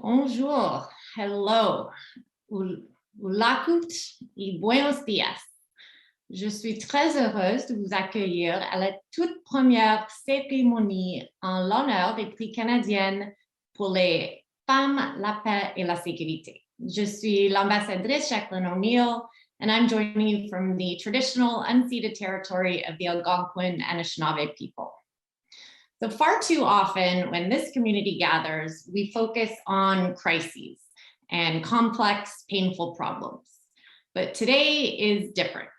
Bonjour, hello, ulakut y buenos días. Je suis très heureuse de vous accueillir à la toute première cérémonie en l'honneur des prix canadiennes pour les femmes, la paix et la sécurité. Je suis l'ambassadrice Jacqueline O'Neill, and I'm joining you from the traditional unceded territory of the Algonquin and Anishinaabe people. So far too often, when this community gathers, we focus on crises and complex, painful problems. But today is different.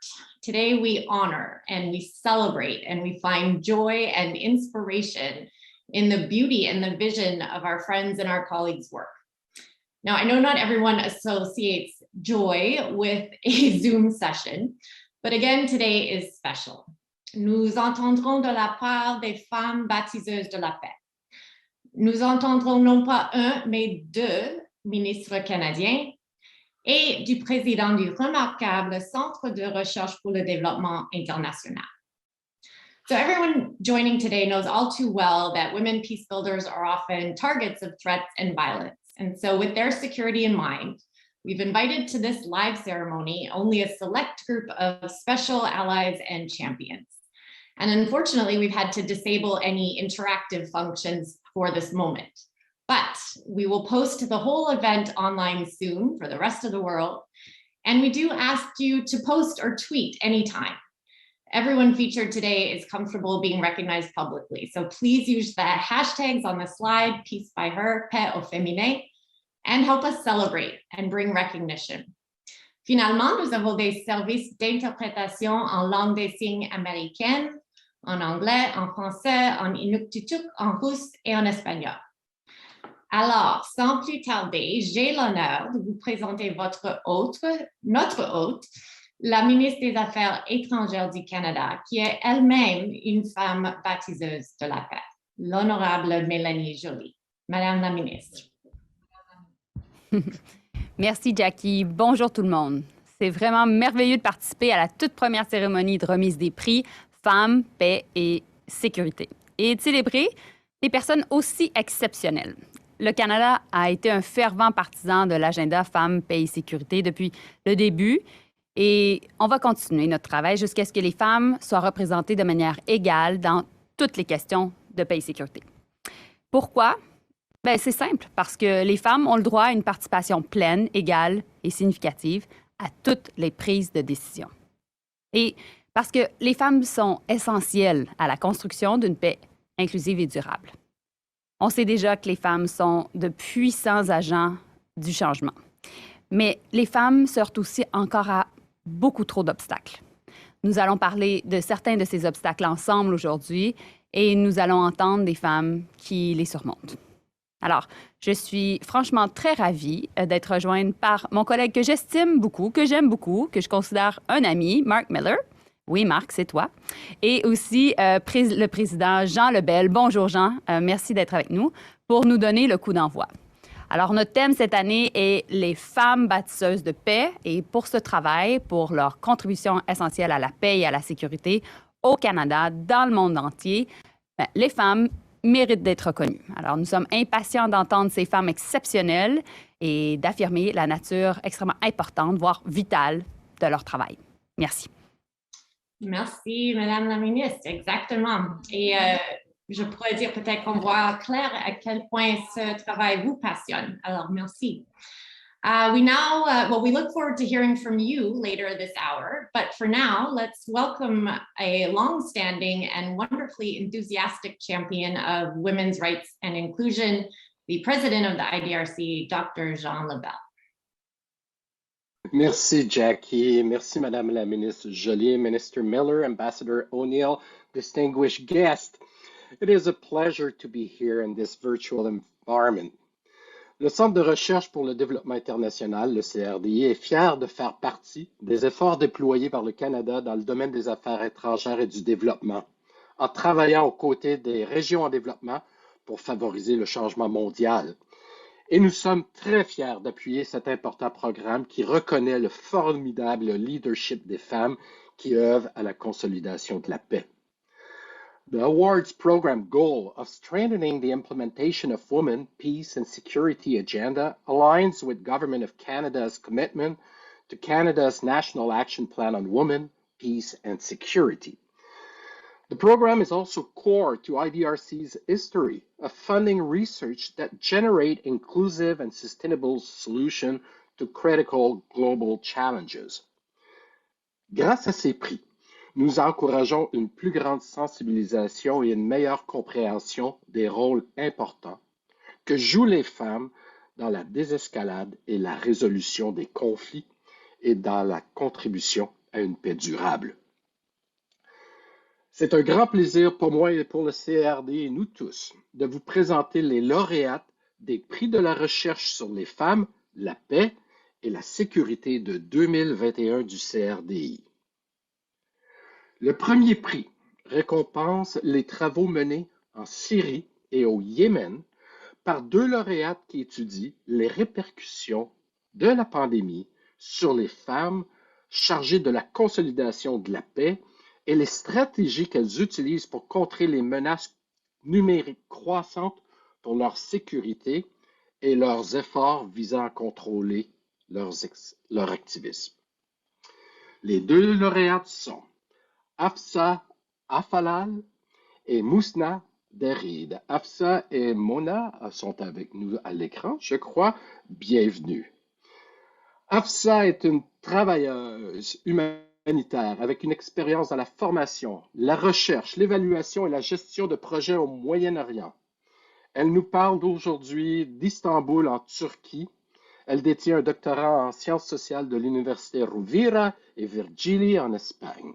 Today we honor and we celebrate and we find joy and inspiration in the beauty and the vision of our friends and our colleagues' work. Now, I know not everyone associates joy with a Zoom session, but again, today is special. Nous entendrons de la part des femmes baptiseuses de la paix. Nous entendrons non pas un, mais deux ministres canadiens et du président du remarquable Centre de recherche pour le développement international. So everyone joining today knows all too well that women peace builders are often targets of threats and violence. And so with their security in mind, we've invited to this live ceremony only a select group of special allies and champions. And unfortunately, we've had to disable any interactive functions for this moment. But we will post the whole event online soon for the rest of the world. And we do ask you to post or tweet anytime. Everyone featured today is comfortable being recognized publicly. So please use the hashtags on the slide, Peace by Her, Paix au Féminin, and help us celebrate and bring recognition. Finalement, nous avons des services d'interprétation en langue des signes américaine, en anglais, en français, en inuktitut, en russe et en espagnol. Alors, sans plus tarder, j'ai l'honneur de vous présenter notre hôte, la ministre des Affaires étrangères du Canada, qui est elle-même une femme baptiseuse de la paix, l'honorable Mélanie Joly. Madame la ministre. Merci, Jackie. Bonjour tout le monde. C'est vraiment merveilleux de participer à la toute première cérémonie de remise des prix Femmes, paix et sécurité et de célébrer des personnes aussi exceptionnelles. Le Canada a été un fervent partisan de l'agenda Femmes, paix et sécurité depuis le début et on va continuer notre travail jusqu'à ce que les femmes soient représentées de manière égale dans toutes les questions de paix et sécurité. Pourquoi? Bien, c'est simple, parce que les femmes ont le droit à une participation pleine, égale et significative à toutes les prises de décision. Et parce que les femmes sont essentielles à la construction d'une paix inclusive et durable. On sait déjà que les femmes sont de puissants agents du changement. Mais les femmes se heurtent aussi encore à beaucoup trop d'obstacles. Nous allons parler de certains de ces obstacles ensemble aujourd'hui et nous allons entendre des femmes qui les surmontent. Alors, je suis franchement très ravie d'être rejointe par mon collègue que j'estime beaucoup, que j'aime beaucoup, que je considère un ami, Mark Miller. Oui, Marc, c'est toi. Et aussi le président Jean Lebel. Bonjour, Jean. Merci d'être avec nous pour nous donner le coup d'envoi. Alors, notre thème cette année est les femmes bâtisseuses de paix. Et pour ce travail, pour leur contribution essentielle à la paix et à la sécurité au Canada, dans le monde entier, les femmes méritent d'être reconnues. Alors, nous sommes impatients d'entendre ces femmes exceptionnelles et d'affirmer la nature extrêmement importante, voire vitale, de leur travail. Merci. Merci, Madame la ministre, exactement. Et je pourrais dire peut-être qu'on voit clair à quel point ce travail vous passionne. Alors, merci. We look forward to hearing from you later this hour, but for now, let's welcome a long-standing and wonderfully enthusiastic champion of women's rights and inclusion, the president of the IDRC, Dr. Jean Lebel. Merci, Jackie. Merci, Madame la Ministre Joly, Minister Miller, Ambassador O'Neill, distinguished guest. It is a pleasure to be here in this virtual environment. Le Centre de recherche pour le développement international, le CRDI, est fier de faire partie des efforts déployés par le Canada dans le domaine des affaires étrangères et du développement, en travaillant aux côtés des régions en développement pour favoriser le changement mondial. Et nous sommes très fiers d'appuyer cet important programme qui reconnaît le formidable leadership des femmes qui œuvrent à la consolidation de la paix. The awards program goal of strengthening the implementation of women, peace, and security agenda aligns with Government of Canada's commitment to Canada's National Action Plan on Women, Peace, and Security. The program is also core to IDRC's history of funding research that generate inclusive and sustainable solutions to critical global challenges. Grâce à ces prix, nous encourageons une plus grande sensibilisation et une meilleure compréhension des rôles importants que jouent les femmes dans la désescalade et la résolution des conflits et dans la contribution à une paix durable. C'est un grand plaisir pour moi et pour le CRD et nous tous de vous présenter les lauréates des prix de la recherche sur les femmes, la paix et la sécurité de 2021 du CRDI. Le premier prix récompense les travaux menés en Syrie et au Yémen par deux lauréates qui étudient les répercussions de la pandémie sur les femmes chargées de la consolidation de la paix et les stratégies qu'elles utilisent pour contrer les menaces numériques croissantes pour leur sécurité et leurs efforts visant à contrôler leur activisme. Les deux lauréates sont Afsa Afalal et Mousna Derid. Afsa et Mona sont avec nous à l'écran, je crois. Bienvenue. Afsa est une travailleuse humanitaire avec une expérience dans la formation, la recherche, l'évaluation et la gestion de projets au Moyen-Orient. Elle nous parle d'aujourd'hui d'Istanbul en Turquie. Elle détient un doctorat en sciences sociales de l'Université Rovira et Virgili en Espagne.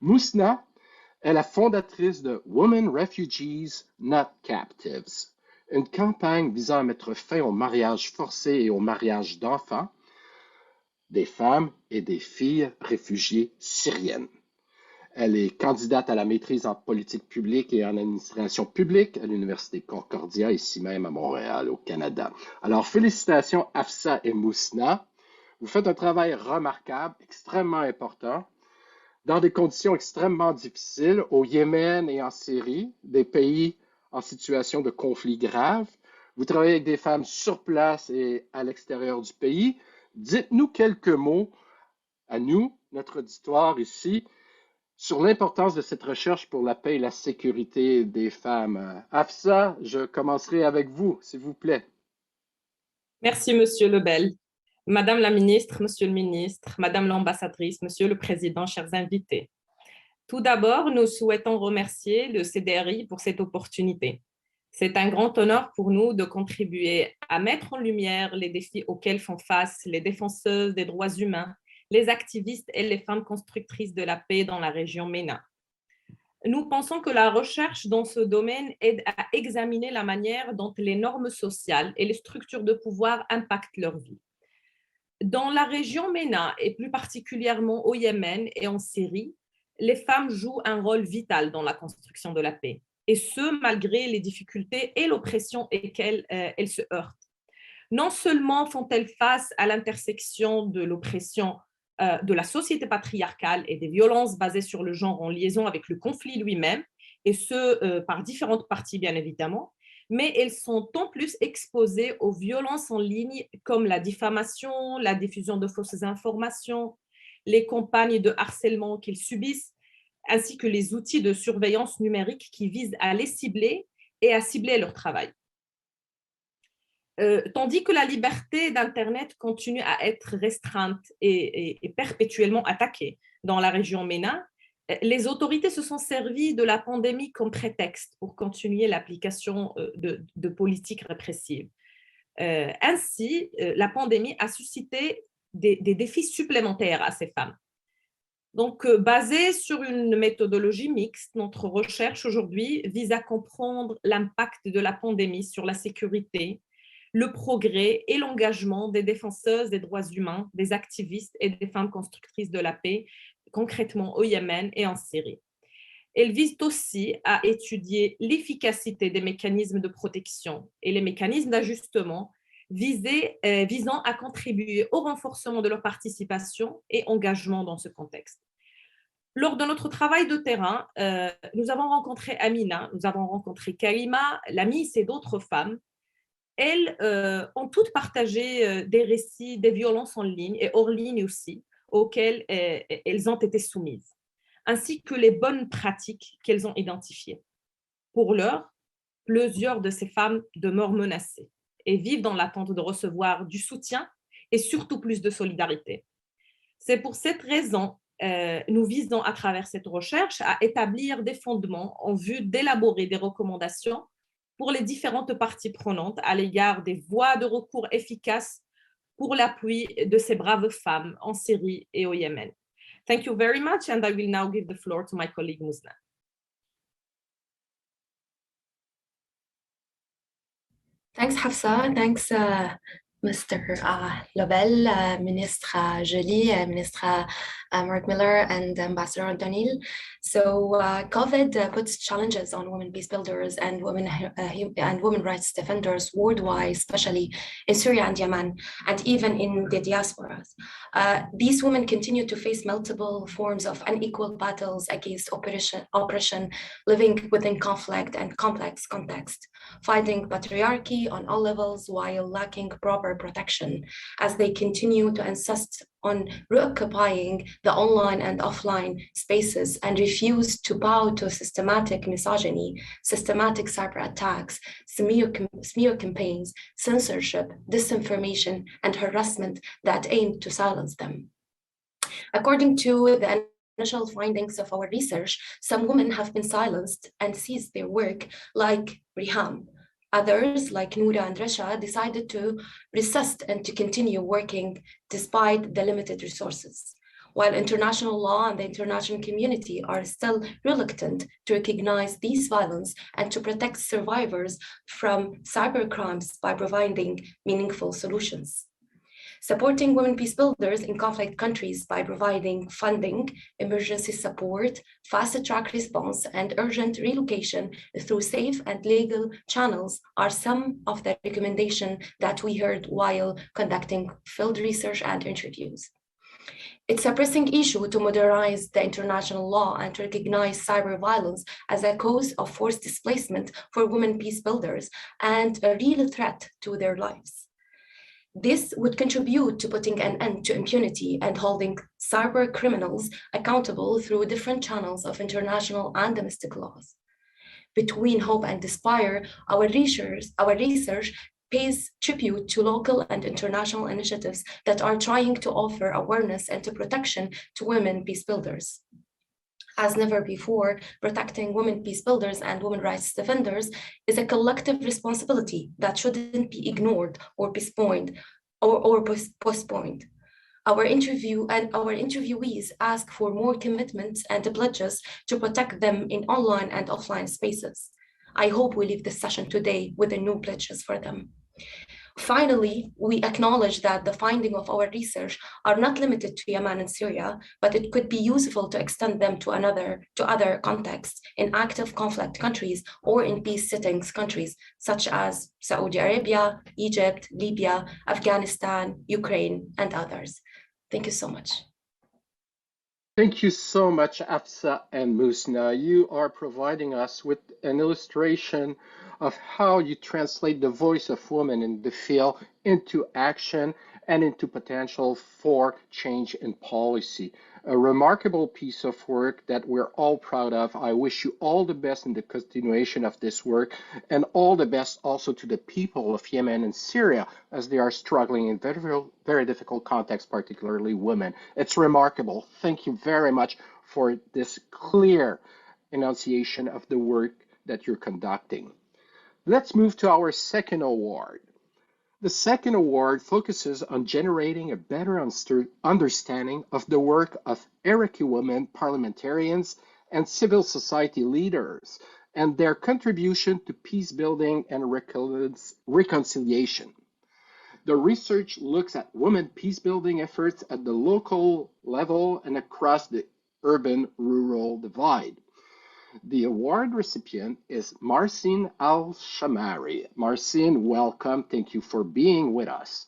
Mousna est la fondatrice de Women Refugees Not Captives, une campagne visant à mettre fin au mariage forcé et au mariage d'enfants des femmes et des filles réfugiées syriennes. Elle est candidate à la maîtrise en politique publique et en administration publique à l'Université Concordia, ici même à Montréal, au Canada. Alors, félicitations Afsa et Mousna. Vous faites un travail remarquable, extrêmement important, dans des conditions extrêmement difficiles au Yémen et en Syrie, des pays en situation de conflit grave. Vous travaillez avec des femmes sur place et à l'extérieur du pays. Dites-nous quelques mots à nous, notre auditoire ici, sur l'importance de cette recherche pour la paix et la sécurité des femmes. Afsa, je commencerai avec vous, s'il vous plaît. Merci, Monsieur Lebel. Madame la ministre, Monsieur le ministre, Madame l'ambassadrice, Monsieur le Président, chers invités. Tout d'abord, nous souhaitons remercier le CDRI pour cette opportunité. C'est un grand honneur pour nous de contribuer à mettre en lumière les défis auxquels font face les défenseuses des droits humains, les activistes et les femmes constructrices de la paix dans la région MENA. Nous pensons que la recherche dans ce domaine aide à examiner la manière dont les normes sociales et les structures de pouvoir impactent leur vie. Dans la région MENA, et plus particulièrement au Yémen et en Syrie, les femmes jouent un rôle vital dans la construction de la paix, et ce, malgré les difficultés et l'oppression auxquelles elles se heurtent. Non seulement font-elles face à l'intersection de l'oppression de la société patriarcale et des violences basées sur le genre en liaison avec le conflit lui-même, et ce, par différentes parties bien évidemment, mais elles sont en plus exposées aux violences en ligne comme la diffamation, la diffusion de fausses informations, les campagnes de harcèlement qu'elles subissent, ainsi que les outils de surveillance numérique qui visent à les cibler et à cibler leur travail. Tandis que la liberté d'Internet continue à être restreinte et perpétuellement attaquée dans la région MENA, les autorités se sont servies de la pandémie comme prétexte pour continuer l'application de politiques répressives. Ainsi, la pandémie a suscité des défis supplémentaires à ces femmes. Donc, basée sur une méthodologie mixte, notre recherche aujourd'hui vise à comprendre l'impact de la pandémie sur la sécurité, le progrès et l'engagement des défenseuses des droits humains, des activistes et des femmes constructrices de la paix, concrètement au Yémen et en Syrie. Elle vise aussi à étudier l'efficacité des mécanismes de protection et les mécanismes d'ajustement visant à contribuer au renforcement de leur participation et engagement dans ce contexte. Lors de notre travail de terrain, nous avons rencontré Amina, nous avons rencontré Karima, Lamis et d'autres femmes. Elles ont toutes partagé des récits des violences en ligne et hors ligne aussi, auxquelles elles ont été soumises, ainsi que les bonnes pratiques qu'elles ont identifiées. Pour l'heure, plusieurs de ces femmes demeurent menacées et vivent dans l'attente de recevoir du soutien et surtout plus de solidarité. C'est pour cette raison nous visons à travers cette recherche à établir des fondements en vue d'élaborer des recommandations pour les différentes parties prenantes à l'égard des voies de recours efficaces pour l'appui de ces braves femmes en Syrie et au Yémen. Thank you very much, and I will now give the floor to my colleague Musna. Thanks, Hafsa. Thanks, Mr. Lobel, Ministre Joly, Ministre Mark Miller, and Ambassador O'Donnell. So COVID puts challenges on women peace builders and women rights defenders worldwide, especially in Syria and Yemen, and even in the diasporas. These women continue to face multiple forms of unequal battles against oppression, living within conflict and complex context, fighting patriarchy on all levels while lacking proper protection, as they continue to insist on reoccupying the online and offline spaces and refuse to bow to systematic misogyny, systematic cyber attacks, smear campaigns, censorship, disinformation, and harassment that aim to silence them. According to the initial findings of our research, some women have been silenced and ceased their work, like Riham. Others, like Noura and Rasha, decided to resist and to continue working despite the limited resources, while international law and the international community are still reluctant to recognize these violence and to protect survivors from cybercrimes by providing meaningful solutions. Supporting women peace builders in conflict countries by providing funding, emergency support, fast-track response, and urgent relocation through safe and legal channels are some of the recommendations that we heard while conducting field research and interviews. It's a pressing issue to modernize the international law and to recognize cyber violence as a cause of forced displacement for women peace builders and a real threat to their lives. This would contribute to putting an end to impunity and holding cyber criminals accountable through different channels of international and domestic laws. Between hope and despair, our research pays tribute to local and international initiatives that are trying to offer awareness and to protection to women peace builders. As never before, protecting women peace builders and women rights defenders is a collective responsibility that shouldn't be ignored or postponed. Our interviewees ask for more commitments and pledges to protect them in online and offline spaces. I hope we leave this session today with the new pledges for them. Finally, we acknowledge that the findings of our research are not limited to Yemen and Syria, but it could be useful to extend them to other contexts in active conflict countries or in peace settings countries, such as Saudi Arabia, Egypt, Libya, Afghanistan, Ukraine, and others. Thank you so much. Thank you so much, Afsa and Musna. You are providing us with an illustration of how you translate the voice of women in the field into action and into potential for change in policy. A remarkable piece of work that we're all proud of. I wish you all the best in the continuation of this work, and all the best also to the people of Yemen and Syria as they are struggling in very difficult contexts, particularly women. It's remarkable. Thank you very much for this clear enunciation of the work that you're conducting. Let's move to our second award. The second award focuses on generating a better understanding of the work of Iraqi women parliamentarians and civil society leaders and their contribution to peace building and reconciliation. The research looks at women peace building efforts at the local level and across the urban-rural divide. The award recipient is Marcin Al-Shamari. Marcin, welcome. Thank you for being with us.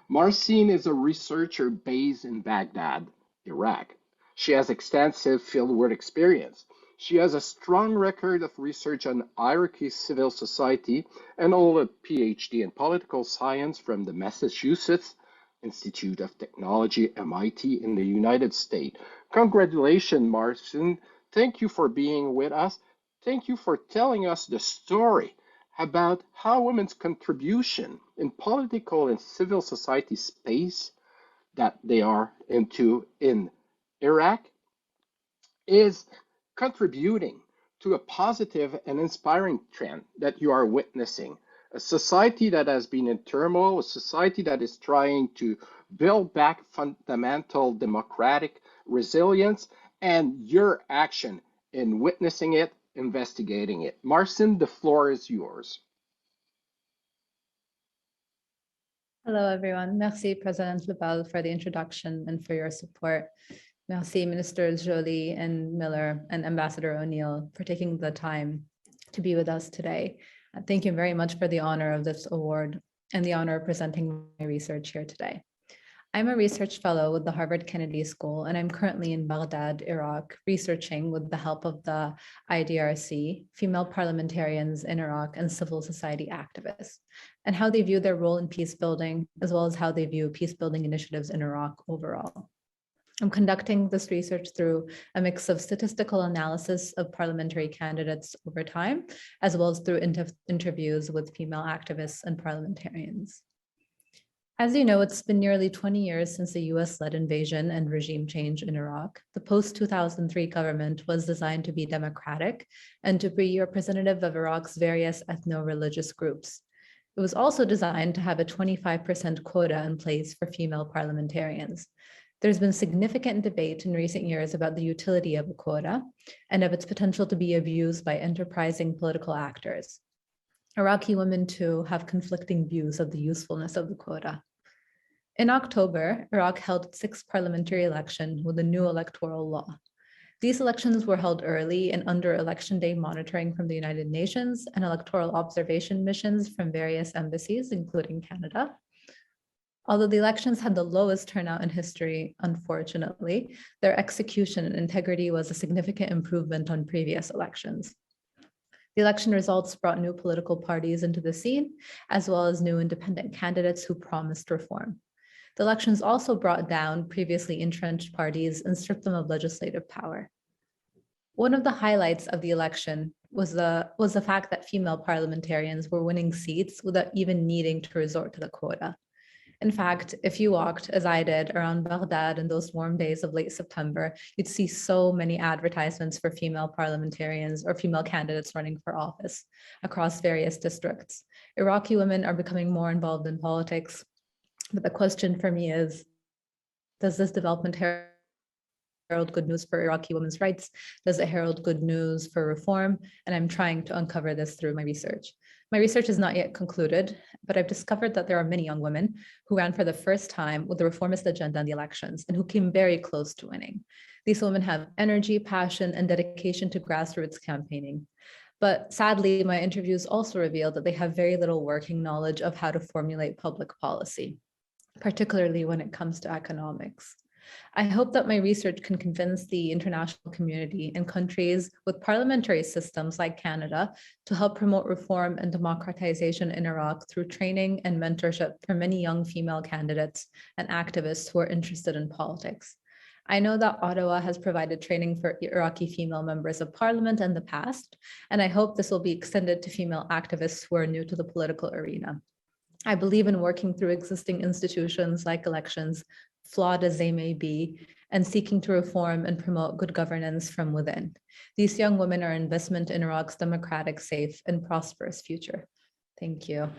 Marcin is a researcher based in Baghdad, Iraq. She has extensive fieldwork experience. She has a strong record of research on hierarchy, civil society, and hold a PhD in political science from the Massachusetts Institute of Technology, MIT, in the United States. Congratulations, Marcin. Thank you for being with us. Thank you for telling us the story about how women's contribution in political and civil society space that they are into in Iraq is contributing to a positive and inspiring trend that you are witnessing. A society that has been in turmoil, a society that is trying to build back fundamental democratic resilience, and your action in witnessing it, investigating it. Marcin, the floor is yours. Hello, everyone. Merci, President Lebel, for the introduction and for your support. Merci, Ministers Joly and Miller and Ambassador O'Neill for taking the time to be with us today. Thank you very much for the honor of this award and the honor of presenting my research here today. I'm a research fellow with the Harvard Kennedy School, and I'm currently in Baghdad, Iraq, researching with the help of the IDRC, female parliamentarians in Iraq and civil society activists, and how they view their role in peace building, as well as how they view peace building initiatives in Iraq overall. I'm conducting this research through a mix of statistical analysis of parliamentary candidates over time, as well as through interviews with female activists and parliamentarians. As you know, it's been nearly 20 years since the US-led invasion and regime change in Iraq. The post-2003 government was designed to be democratic and to be representative of Iraq's various ethno-religious groups. It was also designed to have a 25% quota in place for female parliamentarians. There's been significant debate in recent years about the utility of a quota and of its potential to be abused by enterprising political actors. Iraqi women, too, have conflicting views of the usefulness of the quota. In October, Iraq held its sixth parliamentary election with a new electoral law. These elections were held early and under election day monitoring from the United Nations and electoral observation missions from various embassies, including Canada. Although the elections had the lowest turnout in history, unfortunately, their execution and integrity was a significant improvement on previous elections. The election results brought new political parties into the scene, as well as new independent candidates who promised reform. The elections also brought down previously entrenched parties and stripped them of legislative power. One of the highlights of the election was the fact that female parliamentarians were winning seats without even needing to resort to the quota. In fact, if you walked, as I did, around Baghdad in those warm days of late September, you'd see so many advertisements for female parliamentarians or female candidates running for office across various districts. Iraqi women are becoming more involved in politics, but the question for me is, does this development herald good news for Iraqi women's rights? Does it herald good news for reform? And I'm trying to uncover this through my research. My research is not yet concluded, but I've discovered that there are many young women who ran for the first time with the reformist agenda in the elections and who came very close to winning. These women have energy, passion, and dedication to grassroots campaigning. But sadly, my interviews also revealed that they have very little working knowledge of how to formulate public policy, particularly when it comes to economics. I hope that my research can convince the international community and countries with parliamentary systems like Canada to help promote reform and democratization in Iraq through training and mentorship for many young female candidates and activists who are interested in politics. I know that Ottawa has provided training for Iraqi female members of parliament in the past, and I hope this will be extended to female activists who are new to the political arena. I believe in working through existing institutions like elections, flawed as they may be, and seeking to reform and promote good governance from within. These young women are an investment in Iraq's democratic, safe, and prosperous future. Thank you.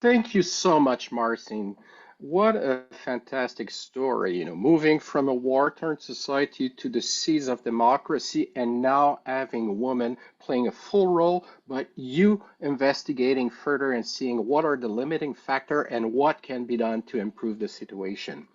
Thank you so much, Marcin. What a fantastic story, moving from a war-torn society to the seas of democracy and now having women playing a full role, but you investigating further and seeing what are the limiting factors and what can be done to improve the situation.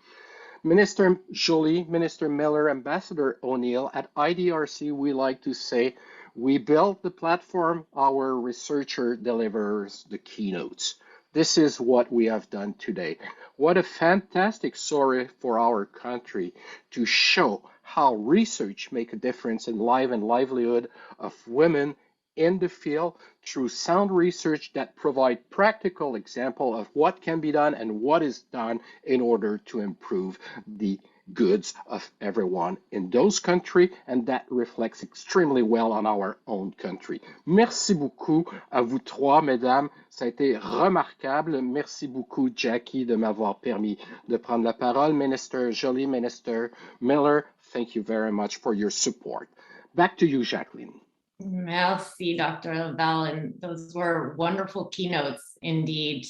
Minister Joly, Minister Miller, Ambassador O'Neill, at IDRC, we like to say, we build the platform, our researcher delivers the keynotes. This is what we have done today. What a fantastic story for our country to show how research makes a difference in life and livelihood of women in the field through sound research that provide practical example of what can be done and what is done in order to improve the goods of everyone in those countries, and that reflects extremely well on our own country. Merci beaucoup à vous trois, mesdames. Ça a été remarquable. Merci beaucoup, Jackie, de m'avoir permis de prendre la parole. Minister Joly, Minister Miller, thank you very much for your support. Back to you, Jacqueline. Merci, Dr. Lebel, and those were wonderful keynotes indeed.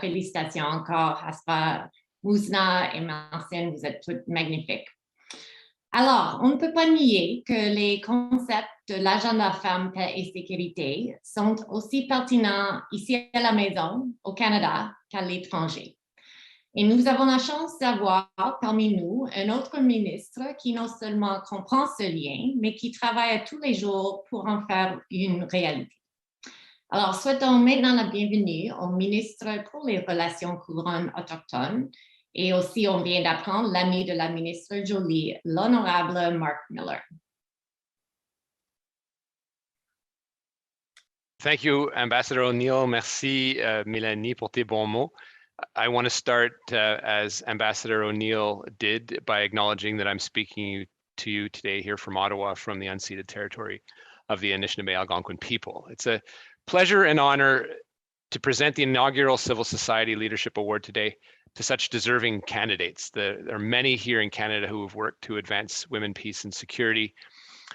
Félicitations encore, Aspa, Mousna et Marcine, vous êtes toutes magnifiques. Alors, on ne peut pas nier que les concepts de l'agenda Femmes, paix et sécurité sont aussi pertinents ici à la maison, au Canada, qu'à l'étranger. Et nous avons la chance d'avoir parmi nous un autre ministre qui non seulement comprend ce lien, mais qui travaille tous les jours pour en faire une réalité. Alors, souhaitons maintenant la bienvenue au ministre pour les Relations couronnes autochtones. Et aussi, on vient d'apprendre l'ami de la ministre Joly, l'honorable Mark Miller. Thank you, Ambassador O'Neill. Merci, Mélanie, pour tes bons mots. I want to start as Ambassador O'Neill did by acknowledging that I'm speaking to you today here from Ottawa from the unceded territory of the Anishinaabe Algonquin people. It's a pleasure and honor to present the inaugural Civil Society Leadership Award today to such deserving candidates. There are many here in Canada who have worked to advance women, peace, and security.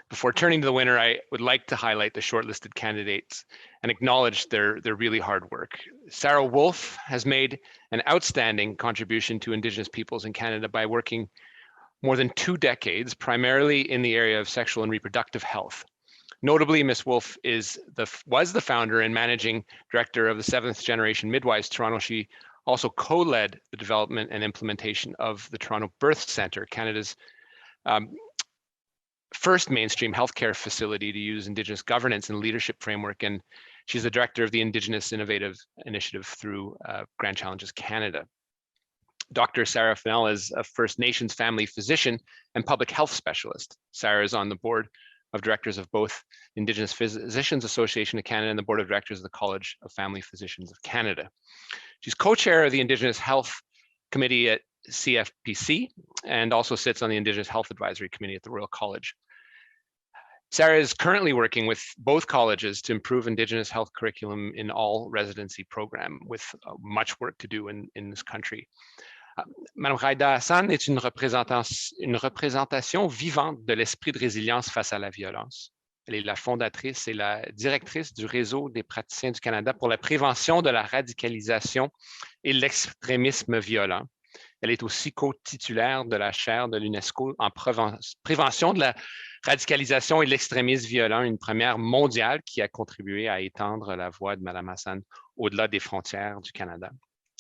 Before turning to the winner, I would like to highlight the shortlisted candidates and acknowledge their really hard work. Sarah Wolf has made an outstanding contribution to Indigenous peoples in Canada by working more than 2 decades, primarily in the area of sexual and reproductive health. Notably, Ms. Wolf was the founder and managing director of the 7th Generation Midwives Toronto. She also co-led the development and implementation of the Toronto Birth Centre, Canada's first mainstream healthcare facility to use Indigenous governance and leadership framework. And she's the director of the Indigenous Innovative Initiative through Grand Challenges Canada. Dr. Sarah Fennell is a First Nations family physician and public health specialist. Sarah is on the board of directors of both Indigenous Physicians Association of Canada and the board of directors of the College of Family Physicians of Canada. She's co-chair of the Indigenous Health Committee at CFPC and also sits on the Indigenous Health Advisory Committee at the Royal College. Sarah is currently working with both colleges to improve Indigenous health curriculum in all residency program, with much work to do in this country. Madame Raida Hassan est une représentation vivante de l'esprit de résilience face à la violence. Elle est la fondatrice et la directrice du réseau des praticiens du Canada pour la prévention de la radicalisation et l'extrémisme violent. Elle est aussi co-titulaire de la chaire de l'UNESCO en prévention de la radicalisation et de l'extrémisme violent, une première mondiale qui a contribué à étendre la voix de Madame Hassan au-delà des frontières du Canada.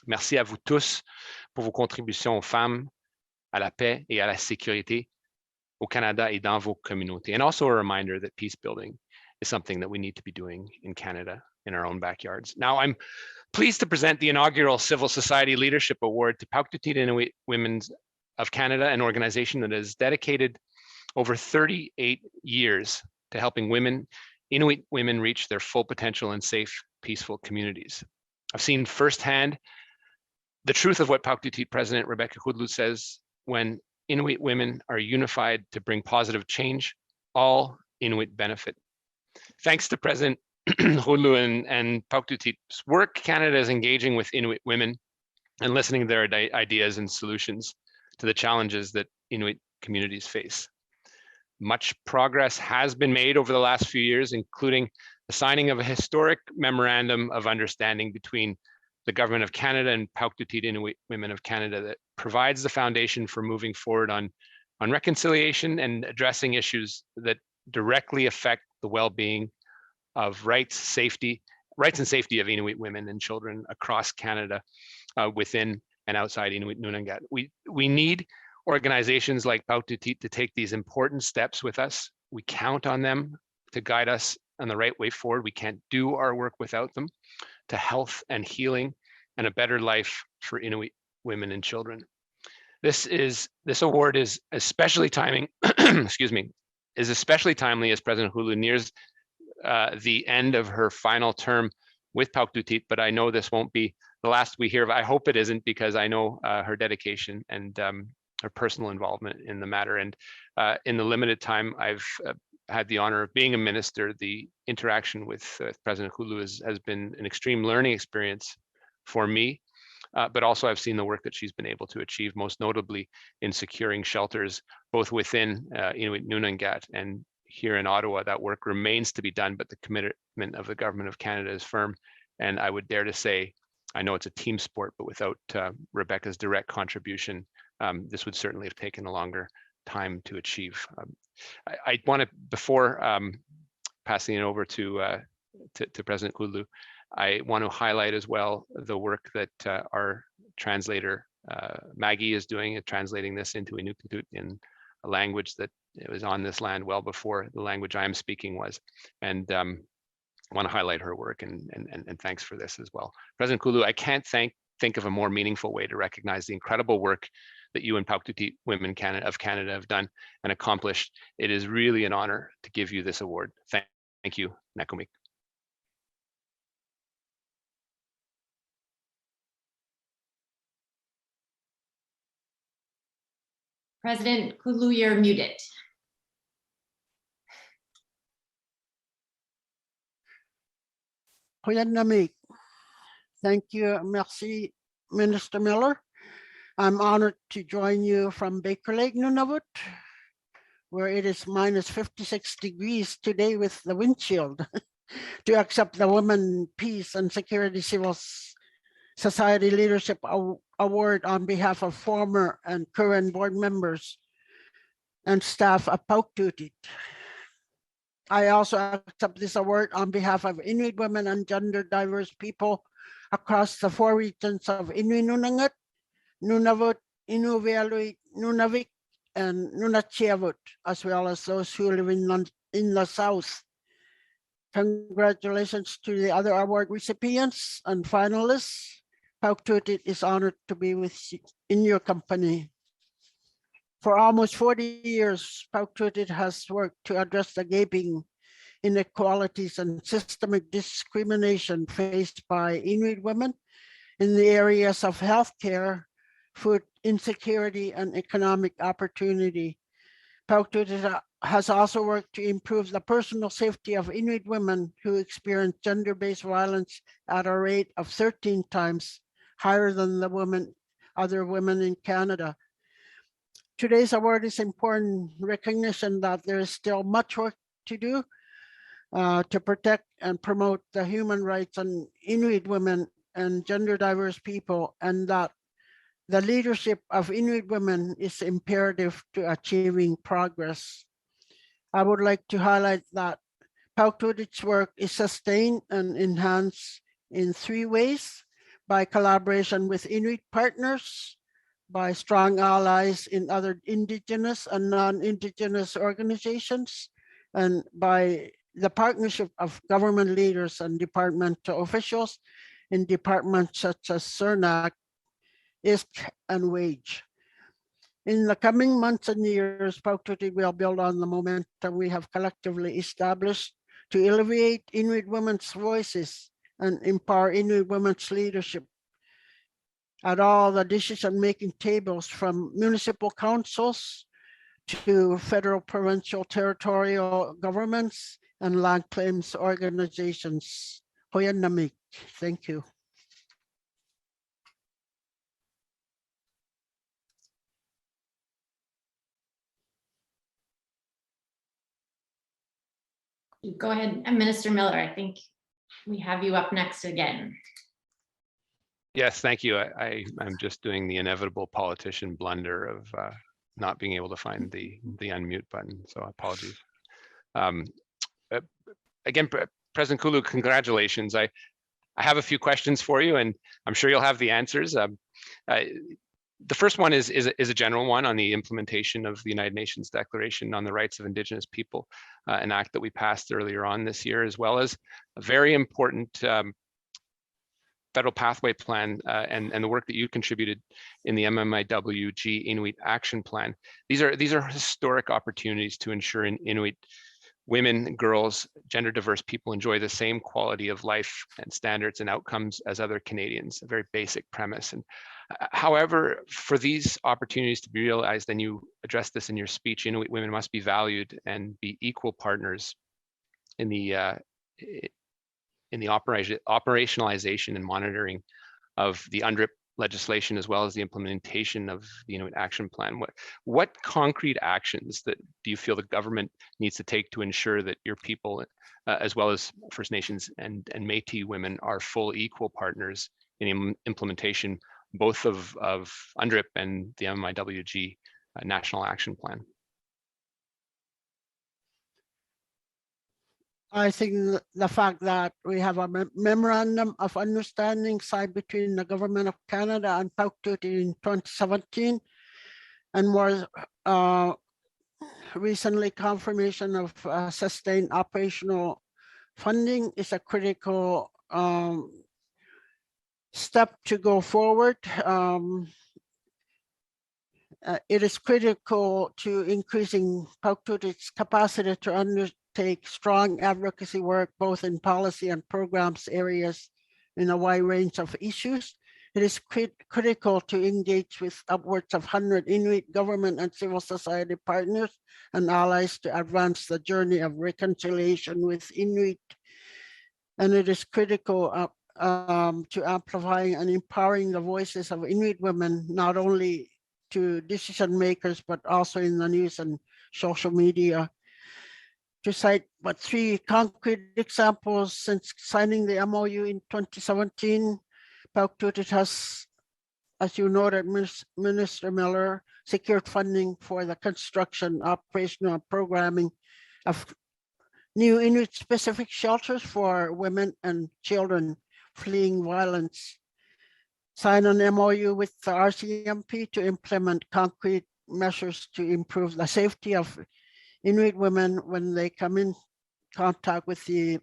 Merci à vous tous pour vos contributions aux femmes, à la paix et à la sécurité au Canada et dans vos communautés. And also a reminder that peace building is something that we need to be doing in Canada, in our own backyards. Now, I'm pleased to present the inaugural Civil Society Leadership Award to Pauktutit Inuit Women of Canada, an organization that has dedicated over 38 years to helping Inuit women reach their full potential in safe, peaceful communities. I've seen firsthand the truth of what Pauktutit President Rebecca Hudlu says: when Inuit women are unified to bring positive change, all Inuit benefit. Thanks to President Hudlu and Pauktutit's work, Canada is engaging with Inuit women and listening to their ideas and solutions to the challenges that Inuit communities face. Much progress has been made over the last few years, including the signing of a historic memorandum of understanding between the Government of Canada and Pauktutit Inuit Women of Canada that provides the foundation for moving forward on reconciliation and addressing issues that directly affect the well-being of rights and safety of Inuit women and children across Canada, within and outside Inuit Nunangat. We need organizations like Pauktutit to take these important steps with us. We count on them to guide us on the right way forward. We can't do our work without them, to health and healing and a better life for Inuit women and children. This award is especially timely, excuse me, is especially timely as President Hulu nears the end of her final term with Pauktutit, but I know this won't be the last we hear of. I hope it isn't, because I know her dedication and her personal involvement in the matter. And in the limited time I've had the honor of being a minister, the interaction with President Hulu has been an extreme learning experience for me. But also I've seen the work that she's been able to achieve, most notably in securing shelters, both within Inuit Nunangat and here in Ottawa. That work remains to be done, but the commitment of the Government of Canada is firm. And I would dare to say, I know it's a team sport, but without Rebecca's direct contribution, this would certainly have taken a longer time to achieve. I want to, before passing it over to President Kulu, I want to highlight as well the work that our translator Maggie is doing, translating this into Inuktitut in a language that it was on this land well before the language I am speaking was. And I want to highlight her work and thanks for this as well. President Kulu, I can't think of a more meaningful way to recognize the incredible work that you and Pauktutit Women of Canada have done and accomplished. It is really an honor to give you this award. Thank you, Nakumik. President Kulu, you're muted. Thank you, merci, Minister Miller. I'm honored to join you from Baker Lake, Nunavut, where it is minus 56 degrees today with the windshield, to accept the Women, Peace and Security Civil Society Leadership Award on behalf of former and current board members and staff of Pauktutit. I also accept this award on behalf of Inuit women and gender diverse people across the 4 regions of Inuit Nunangat, Nunavut, Inuvialuit, Nunavik, and Nunatsiavut, as well as those who live in the South. Congratulations to the other award recipients and finalists. Pauktutit is honored to be in your company. For almost 40 years, Pauktutit has worked to address the gaping inequalities and systemic discrimination faced by Inuit women in the areas of healthcare, food insecurity, and economic opportunity. Pauktutit has also worked to improve the personal safety of Inuit women who experience gender-based violence at a rate of 13 times higher than the other women in Canada. Today's award is important recognition that there is still much work to do to protect and promote the human rights of Inuit women and gender diverse people, and that the leadership of Inuit women is imperative to achieving progress. I would like to highlight that Pauktutit's work is sustained and enhanced in 3 ways: by collaboration with Inuit partners, by strong allies in other Indigenous and non-Indigenous organizations, and by the partnership of government leaders and departmental officials in departments such as CERNAC, ISK, and WAGE. In the coming months and years, Pauktutit will build on the momentum we have collectively established to elevate Inuit women's voices and empower Inuit women's leadership at all the decision-making tables, from municipal councils to federal, provincial, territorial governments and land claims organizations. Hoyan Namik. Thank you. Go ahead, Minister Miller. I think we have you up next again. Yes, thank you. I'm just doing the inevitable politician blunder of not being able to find the unmute button, so apologies. Again, President Kulu, congratulations. I have a few questions for you, and I'm sure you'll have the answers. The first one is a general one on the implementation of the United Nations Declaration on the Rights of Indigenous People, an act that we passed earlier on this year, as well as a very important federal pathway plan and the work that you contributed in the MMIWG Inuit Action Plan. These are historic opportunities to ensure Inuit women, girls, gender diverse people enjoy the same quality of life and standards and outcomes as other Canadians, a very basic premise. And however, for these opportunities to be realized, and you addressed this in your speech, Inuit women must be valued and be equal partners in the operationalization and monitoring of the UNDRIP legislation, as well as the implementation of the Inuit Action Plan. What concrete actions that do you feel the government needs to take to ensure that your people, as well as First Nations and Métis women, are full equal partners in implementation, both of UNDRIP and the MMIWG National Action Plan? I think the fact that we have a memorandum of understanding signed between the Government of Canada and Pauktuti in 2017, and more recently confirmation of sustained operational funding is a critical step to go forward. It is critical to increasing Pauktuti's capacity to undertake strong advocacy work, both in policy and programs areas in a wide range of issues. It is critical to engage with upwards of 100 Inuit government and civil society partners and allies to advance the journey of reconciliation with Inuit. And it is critical to amplifying and empowering the voices of Inuit women, not only to decision makers, but also in the news and social media. To cite but 3 concrete examples, since signing the MOU in 2017, Pauktutit has, as you noted, Minister Miller, secured funding for the construction, operational, and programming of new Inuit-specific shelters for women and children fleeing violence. Signed an MOU with the RCMP to implement concrete measures to improve the safety of Inuit women when they come in contact with the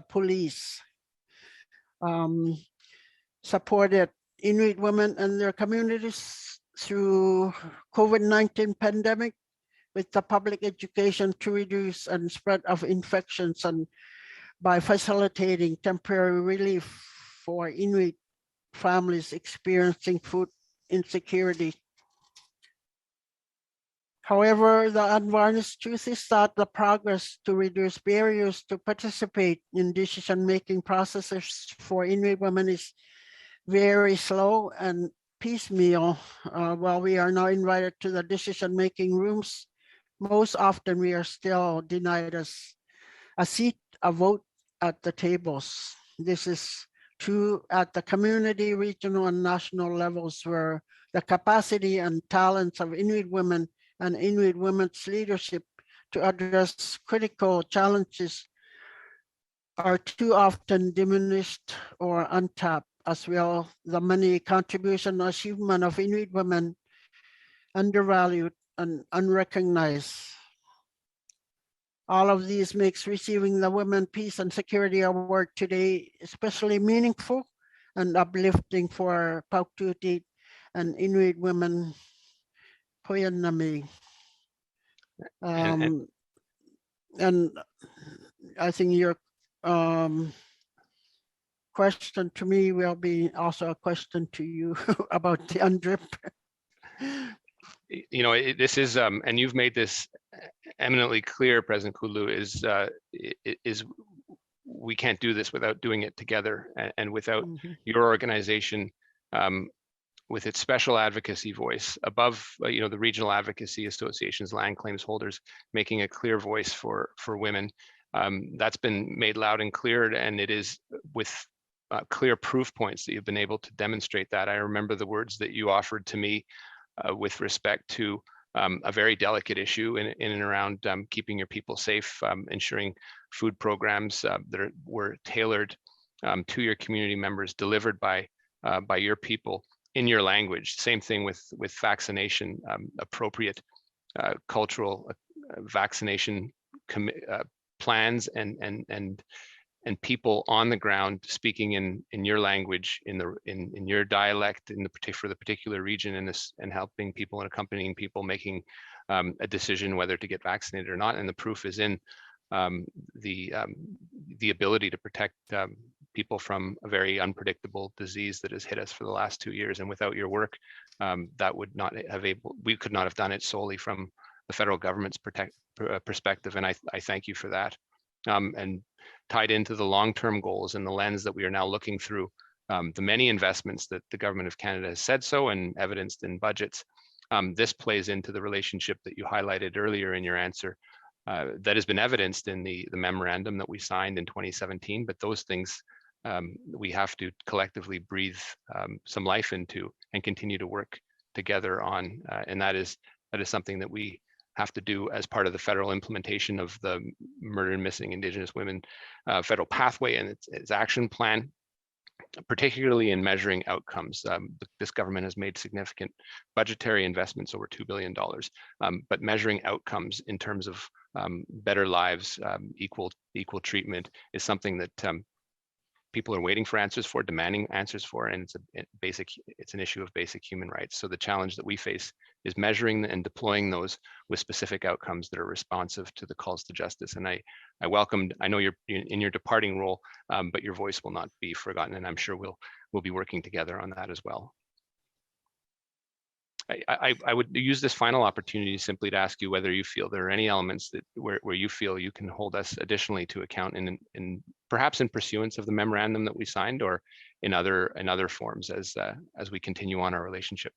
police. Supported Inuit women and their communities through COVID-19 pandemic with the public education to reduce and spread of infections, and by facilitating temporary relief for Inuit families experiencing food insecurity. However, the unvarnished truth is that the progress to reduce barriers to participate in decision-making processes for Inuit women is very slow and piecemeal. While we are now invited to the decision-making rooms, most often we are still denied a seat, a vote at the tables. This is true at the community, regional, and national levels, where the capacity and talents of Inuit women and Inuit women's leadership to address critical challenges are too often diminished or untapped. As well, the many contribution and achievement of Inuit women undervalued and unrecognized. All of these makes receiving the Women, Peace and Security Award today especially meaningful and uplifting for Pauktutit and Inuit women. Poyanami. And I think your question to me will be also a question to you about the UNDRIP. You know, this is, and you've made this eminently clear, President Kulu, is we can't do this without doing it together, and without your organization, with its special advocacy voice above, you know, the regional advocacy associations, land claims holders, making a clear voice for women. That's been made loud and clear, and it is with clear proof points that you've been able to demonstrate that. I remember the words that you offered to me with respect to a very delicate issue in and around keeping your people safe, ensuring food programs that were tailored to your community members, delivered by your people in your language. Same thing with vaccination, appropriate cultural vaccination plans and and people on the ground speaking in your language, in your dialect, for the particular region, and helping people and accompanying people making a decision whether to get vaccinated or not. And the proof is in the ability to protect people from a very unpredictable disease that has hit us for the last 2 years. And without your work, we could not have done it solely from the federal government's perspective. And I thank you for that. And tied into the long-term goals and the lens that we are now looking through, the many investments that the government of Canada has said so and evidenced in budgets, this plays into the relationship that you highlighted earlier in your answer, that has been evidenced in the memorandum that we signed in 2017. But those things we have to collectively breathe some life into and continue to work together on, and that is something that we have to do as part of the federal implementation of the Murder and Missing Indigenous Women federal pathway and its action plan, particularly in measuring outcomes. This government has made significant budgetary investments, over $2 billion, but measuring outcomes in terms of better lives, equal treatment is something that people are waiting for answers for, demanding answers for, and it's an issue of basic human rights. So the challenge that we face is measuring and deploying those with specific outcomes that are responsive to the calls to justice. And I know you're in your departing role, but your voice will not be forgotten, and I'm sure we'll be working together on that as well. I would use this final opportunity simply to ask you whether you feel there are any elements that where you feel you can hold us additionally to account in perhaps in pursuance of the memorandum that we signed, or in other forms as we continue on our relationship.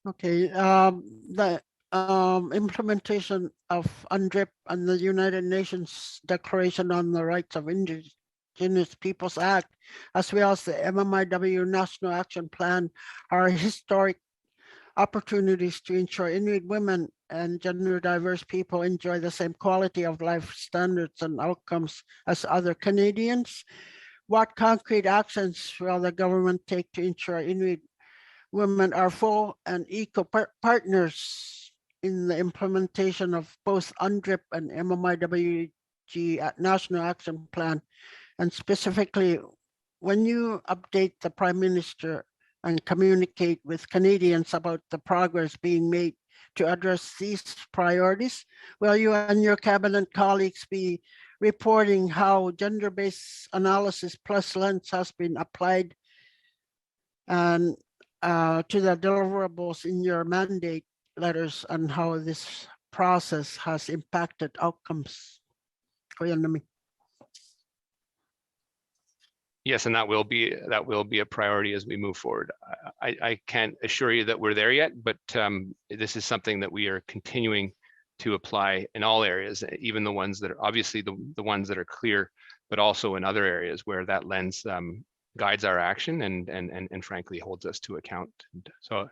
Okay, the implementation of UNDRIP and the United Nations Declaration on the Rights of Indigenous Peoples Act, as well as the MMIW National Action Plan, are historic opportunities to ensure Inuit women and gender diverse people enjoy the same quality of life standards and outcomes as other Canadians. What concrete actions will the government take to ensure Inuit women are full and equal partners in the implementation of both UNDRIP and MMIWG National Action Plan? And specifically, when you update the Prime Minister and communicate with Canadians about the progress being made to address these priorities, will you and your cabinet colleagues be reporting how gender-based analysis plus lens has been applied and to the deliverables in your mandate letters, and how this process has impacted outcomes? Yes, and that will be a priority as we move forward. I can't assure you that we're there yet, but this is something that we are continuing to apply in all areas, even the ones that are obviously the ones that are clear, but also in other areas where that lens guides our action and frankly holds us to account. And so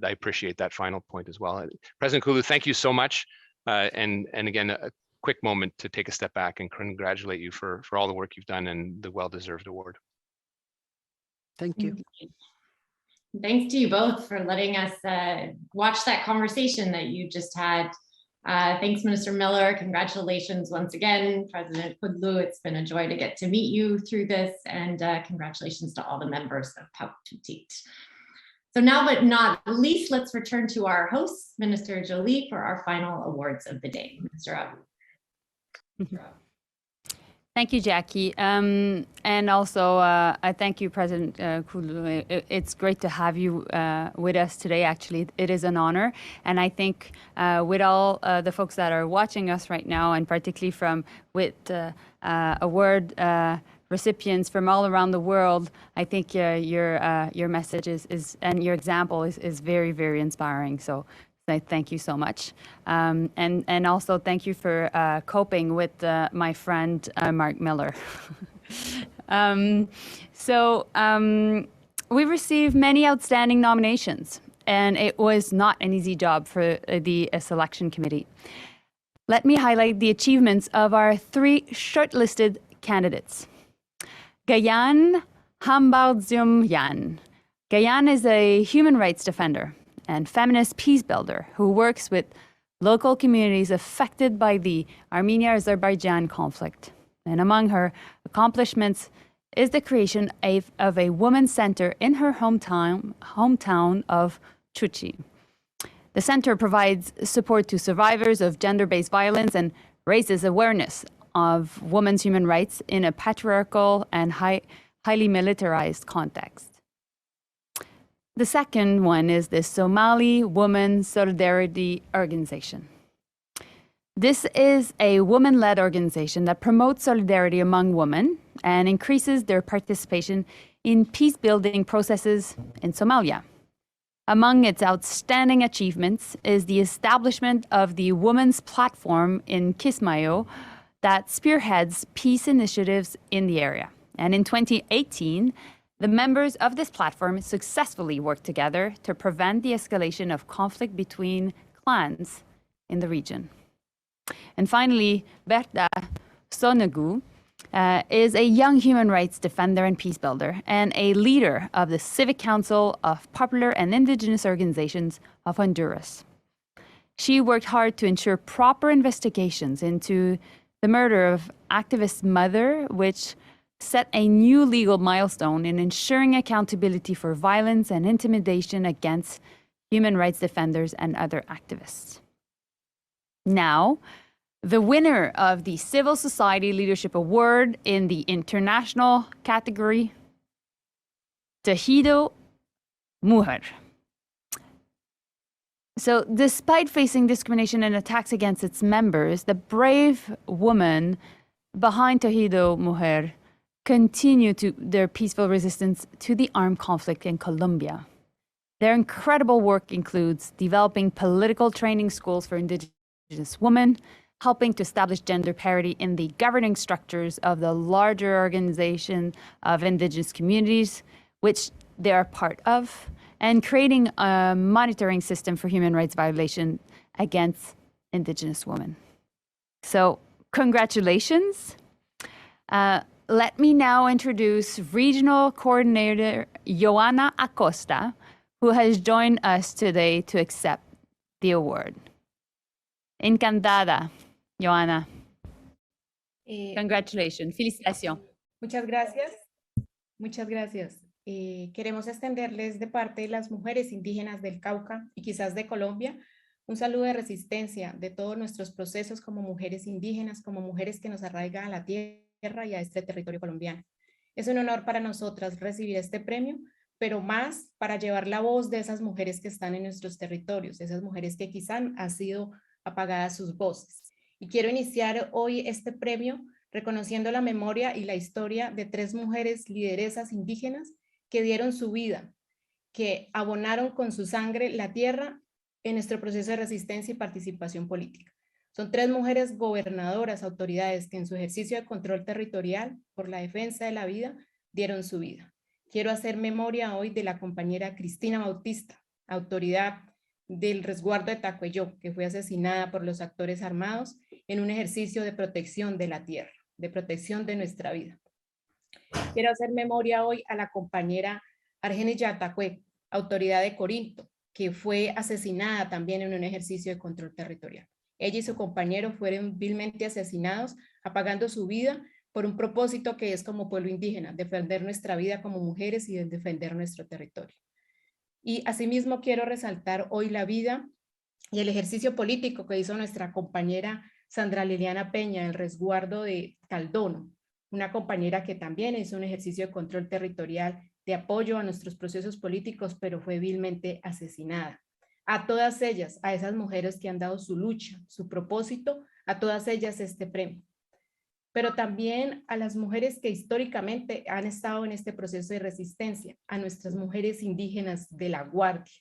I appreciate that final point as well. President Kulu, thank you so much. And again, a quick moment to take a step back and congratulate you for all the work you've done and the well-deserved award. Thank you. Thanks to you both for letting us watch that conversation that you just had. Thanks, Minister Miller. Congratulations once again, President Kudlu. It's been a joy to get to meet you through this, and congratulations to all the members of Pauktutit. So now, but not least, let's return to our host, Minister Jolie, for our final awards of the day. Minister Abu. Thank you, Jackie. And also, I thank you, President Kulu. It's great to have you with us today. Actually, it is an honor. And I think with all the folks that are watching us right now, and particularly with award recipients from all around the world, I think your message is and your example is very, very inspiring. So I thank you so much. And also thank you for coping with my friend, Mark Miller. We received many outstanding nominations, and it was not an easy job for the selection committee. Let me highlight the achievements of our 3 shortlisted candidates. Gayan Hambaudzium-Yan. Gayan is a human rights defender and feminist peace builder who works with local communities affected by the Armenia-Azerbaijan conflict. And among her accomplishments is the creation of a women's center in her hometown of Chuchi. The center provides support to survivors of gender-based violence and raises awareness of women's human rights in a patriarchal and highly militarized context. The second one is the Somali Women Solidarity Organization. This is a women-led organization that promotes solidarity among women and increases their participation in peace-building processes in Somalia. Among its outstanding achievements is the establishment of the Women's Platform in Kismayo that spearheads peace initiatives in the area. And in 2018, the members of this platform successfully worked together to prevent the escalation of conflict between clans in the region. And finally, Berta Sonogu is a young human rights defender and peace builder and a leader of the Civic Council of Popular and Indigenous Organizations of Honduras. She worked hard to ensure proper investigations into the murder of activist mother, which set a new legal milestone in ensuring accountability for violence and intimidation against human rights defenders and other activists. Now, the winner of the Civil Society Leadership Award in the international category, Tejido Mujer. So despite facing discrimination and attacks against its members, the brave woman behind Tejido Mujer continue their peaceful resistance to the armed conflict in Colombia. Their incredible work includes developing political training schools for Indigenous women, helping to establish gender parity in the governing structures of the larger organization of Indigenous communities, which they are part of, and creating a monitoring system for human rights violation against Indigenous women. So, congratulations. Let me now introduce Regional Coordinator Joana Acosta, who has joined us today to accept the award. Encantada, Joana. Congratulations. Felicitaciones. Muchas gracias. Muchas gracias. Queremos extenderles de parte de las mujeres indígenas del Cauca y quizás de Colombia un saludo de resistencia de todos nuestros procesos como mujeres indígenas, como mujeres que nos arraigan a la tierra y a este territorio colombiano. Es un honor para nosotras recibir este premio, pero más para llevar la voz de esas mujeres que están en nuestros territorios, esas mujeres que quizás han sido apagadas sus voces. Y quiero iniciar hoy este premio reconociendo la memoria y la historia de 3 mujeres lideresas indígenas que dieron su vida, que abonaron con su sangre la tierra en nuestro proceso de resistencia y participación política. Son 3 mujeres gobernadoras, autoridades que en su ejercicio de control territorial por la defensa de la vida dieron su vida. Quiero hacer memoria hoy de la compañera Cristina Bautista, autoridad del resguardo de Tacuello, que fue asesinada por los actores armados en un ejercicio de protección de la tierra, de protección de nuestra vida. Quiero hacer memoria hoy a la compañera Argenis Yatacue, autoridad de Corinto, que fue asesinada también en un ejercicio de control territorial. Ella y su compañero fueron vilmente asesinados, apagando su vida por un propósito que es como pueblo indígena, defender nuestra vida como mujeres y defender nuestro territorio. Y asimismo quiero resaltar hoy la vida y el ejercicio político que hizo nuestra compañera Sandra Liliana Peña, el resguardo de Caldono, una compañera que también hizo un ejercicio de control territorial de apoyo a nuestros procesos políticos, pero fue vilmente asesinada. A todas ellas, a esas mujeres que han dado su lucha, su propósito, a todas ellas este premio. Pero también a las mujeres que históricamente han estado en este proceso de resistencia, a nuestras mujeres indígenas de la Guardia,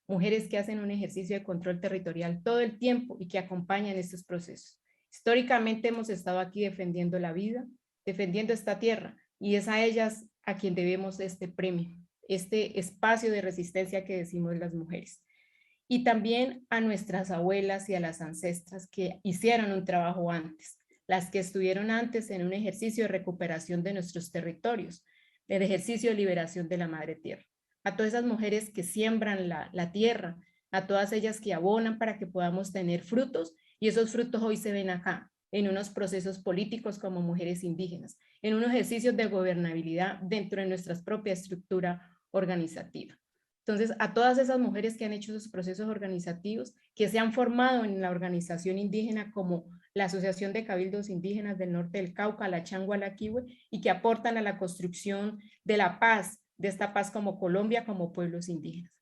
mujeres que hacen un ejercicio de control territorial todo el tiempo y que acompañan estos procesos. Históricamente hemos estado aquí defendiendo la vida, defendiendo esta tierra, y es a ellas a quien debemos este premio, este espacio de resistencia que decimos las mujeres. Y también a nuestras abuelas y a las ancestras que hicieron un trabajo antes, las que estuvieron antes en un ejercicio de recuperación de nuestros territorios, del ejercicio de liberación de la madre tierra. A todas esas mujeres que siembran la tierra, a todas ellas que abonan para que podamos tener frutos, y esos frutos hoy se ven acá, en unos procesos políticos como mujeres indígenas, en unos ejercicios de gobernabilidad dentro de nuestra propia estructura organizativa. Entonces, a todas esas mujeres que han hecho esos procesos organizativos, que se han formado en la organización indígena como la Asociación de Cabildos Indígenas del Norte del Cauca, la Changua, la Kiwe, y que aportan a la construcción de la paz, de esta paz como Colombia, como pueblos indígenas.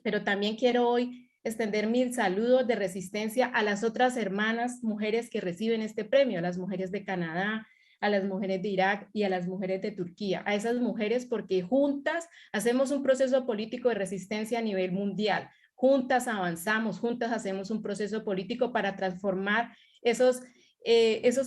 Pero también quiero hoy extender mis saludos de resistencia a las otras hermanas mujeres que reciben este premio, a las mujeres de Canadá, a las mujeres de Irak y a las mujeres de Turquía, a esas mujeres porque juntas hacemos un proceso político de resistencia a nivel mundial, juntas avanzamos, juntas hacemos un proceso político para transformar esos